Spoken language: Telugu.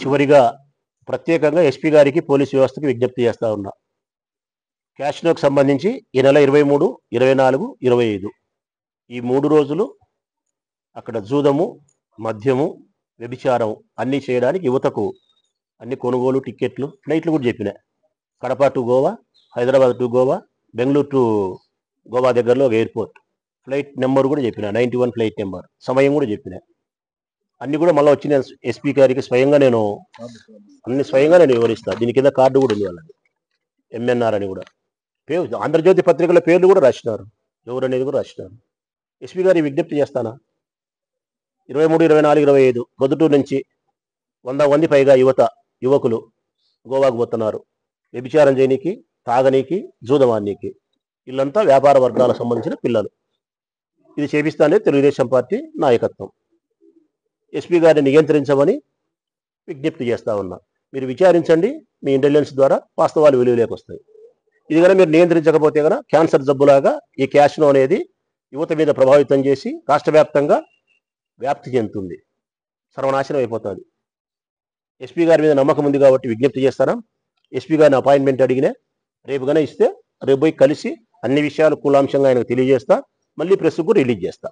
చివరిగా ప్రత్యేకంగా ఎస్పీ గారికి పోలీసు వ్యవస్థకి విజ్ఞప్తి చేస్తా ఉన్నా. క్యాష్నోకి సంబంధించి ఈ నెల 23, 24, 25 ఈ 3 రోజులు అక్కడ జూదము, మద్యము, వ్యభిచారం అన్నీ చేయడానికి యువతకు అన్ని కొనుగోలు, టిక్కెట్లు, ఫ్లైట్లు కూడా చెప్పిన. Kadapa to Goa, Hyderabad to Goa, Bengaluru to Goa దగ్గరలో ఒక ఎయిర్పోర్ట్, ఫ్లైట్ నెంబర్ కూడా చెప్పిన, 91 ఫ్లైట్ నెంబర్, సమయం కూడా చెప్పిన. అన్ని కూడా మళ్ళీ వచ్చి నేను ఎస్పీ గారికి స్వయంగా నేను వివరిస్తాను. దీని కింద కార్డు కూడా ఉంది వాళ్ళది, ఎంఎన్ఆర్ అని కూడా. ఆంధ్రజ్యోతి పత్రికల పేర్లు కూడా రాసినారు, ఎవరు అనేది కూడా రాసినారు. ఎస్పీ గారికి విజ్ఞప్తి చేస్తానా, 23, 24, 25 పొద్దుటూరు నుంచి 100 మంది పైగా యువకులు గోవాకు పోతున్నారు. వ్యభిచారం చేయనీకి, తాగనీకి, జూదమానికి. వీళ్ళంతా వ్యాపార వర్గాలకు సంబంధించిన పిల్లలు. ఇది చేపిస్తానే తెలుగుదేశం పార్టీ నాయకత్వం. ఎస్పీ గారిని నియంత్రించమని విజ్ఞప్తి చేస్తా ఉన్నా. మీరు విచారించండి, మీ ఇంటెలిజెన్స్ ద్వారా వాస్తవాలు వెలుగులోకి వస్తాయి. ఇది కనుక మీరు నియంత్రించకపోతే కనుక క్యాన్సర్ జబ్బులాగా ఈ క్యాష్నో అనేది యువత మీద ప్రభావితం చేసి రాష్ట్ర వ్యాప్తంగా వ్యాప్తి చెందుతుంది, సర్వనాశనం అయిపోతుంది. ఎస్పీ గారి మీద నమ్మకం ఉంది కాబట్టి విజ్ఞప్తి చేస్తారా. ఎస్పీ గారిని అపాయింట్మెంట్ అడిగినా రేపు కన్నా ఇస్తే రేపు పోయి కలిసి అన్ని విషయాలు కూలాంశంగా ఆయనకు తెలియజేస్తా, మళ్ళీ ప్రెస్కు రిలీజ్ చేస్తా.